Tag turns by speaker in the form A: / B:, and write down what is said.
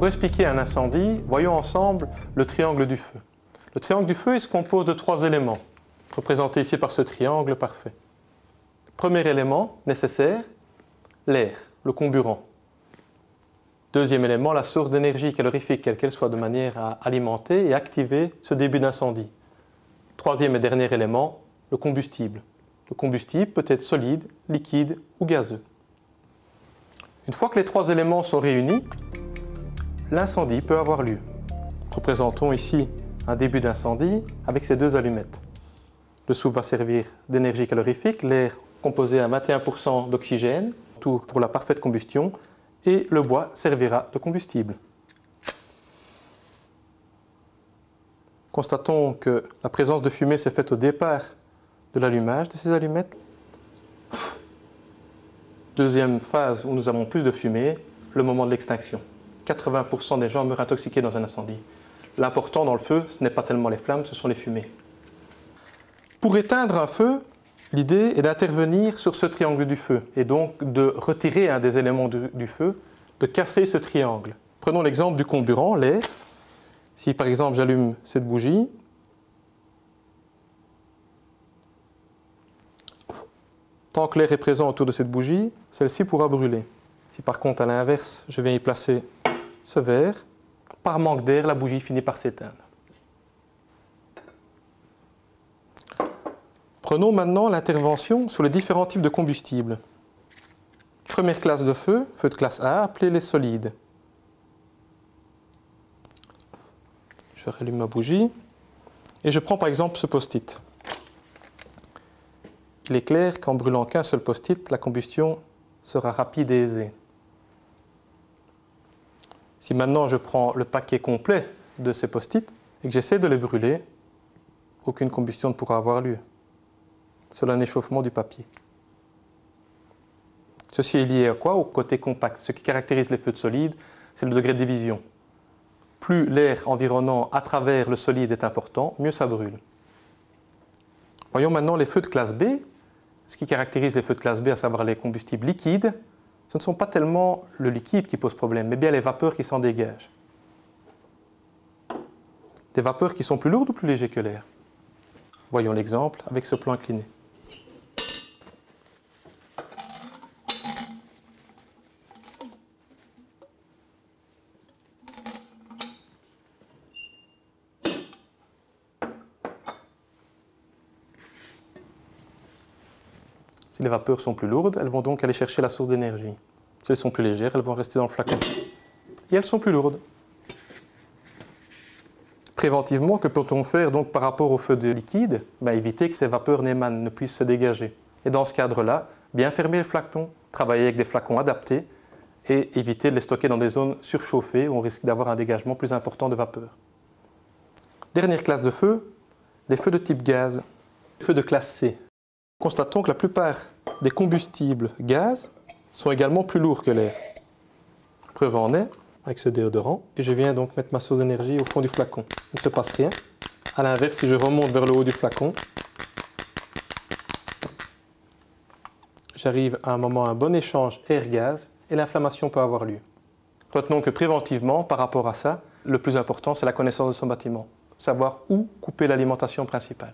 A: Pour expliquer un incendie, voyons ensemble le triangle du feu. Le triangle du feu il se compose de 3 éléments, représentés ici par ce triangle parfait. Premier élément nécessaire, l'air, le comburant. Deuxième élément, la source d'énergie calorifique, quelle qu'elle soit, de manière à alimenter et activer ce début d'incendie. Troisième et dernier élément, le combustible. Le combustible peut être solide, liquide ou gazeux. Une fois que les 3 éléments sont réunis, l'incendie peut avoir lieu. Représentons ici un début d'incendie avec ces 2 allumettes. Le soufre va servir d'énergie calorifique, l'air composé à 21% d'oxygène, tout pour la parfaite combustion, et le bois servira de combustible. Constatons que la présence de fumée s'est faite au départ de l'allumage de ces allumettes. Deuxième phase où nous avons plus de fumée, le moment de l'extinction. 80% des gens meurent intoxiqués dans un incendie. L'important dans le feu, ce n'est pas tellement les flammes, ce sont les fumées. Pour éteindre un feu, l'idée est d'intervenir sur ce triangle du feu et donc de retirer un des éléments du feu, de casser ce triangle. Prenons l'exemple du comburant, l'air. Si par exemple j'allume cette bougie, tant que l'air est présent autour de cette bougie, celle-ci pourra brûler. Si par contre à l'inverse, je viens y placer ce verre, par manque d'air, la bougie finit par s'éteindre. Prenons maintenant l'intervention sur les différents types de combustibles. Première classe de feu, feu de classe A, appelez les solides. Je rallume ma bougie et je prends par exemple ce post-it. Il est clair qu'en brûlant qu'un seul post-it, la combustion sera rapide et aisée. Si maintenant je prends le paquet complet de ces post-it et que j'essaie de les brûler, aucune combustion ne pourra avoir lieu. C'est un échauffement du papier. Ceci est lié à quoi? Au côté compact. Ce qui caractérise les feux de solide, c'est le degré de division. Plus l'air environnant à travers le solide est important, mieux ça brûle. Voyons maintenant les feux de classe B. Ce qui caractérise les feux de classe B, à savoir les combustibles liquides, ce ne sont pas tellement le liquide qui pose problème, mais bien les vapeurs qui s'en dégagent. Des vapeurs qui sont plus lourdes ou plus légères que l'air? Voyons l'exemple avec ce plan incliné. Si les vapeurs sont plus lourdes, elles vont donc aller chercher la source d'énergie. Si elles sont plus légères, elles vont rester dans le flacon. Et elles sont plus lourdes. Préventivement, que peut-on faire donc par rapport au feu de liquide? Éviter que ces vapeurs n'émanent, ne puissent se dégager. Et dans ce cadre-là, bien fermer le flacon, travailler avec des flacons adaptés et éviter de les stocker dans des zones surchauffées où on risque d'avoir un dégagement plus important de vapeur. Dernière classe de feu, les feux de type gaz. Les feux de classe C. Constatons que la plupart des combustibles gaz sont également plus lourds que l'air. Preuve en est avec ce déodorant, et je viens donc mettre ma source d'énergie au fond du flacon. Il ne se passe rien. A l'inverse, si je remonte vers le haut du flacon, j'arrive à un moment à un bon échange air-gaz et l'inflammation peut avoir lieu. Retenons que préventivement, par rapport à ça, le plus important, c'est la connaissance de son bâtiment. Savoir où couper l'alimentation principale.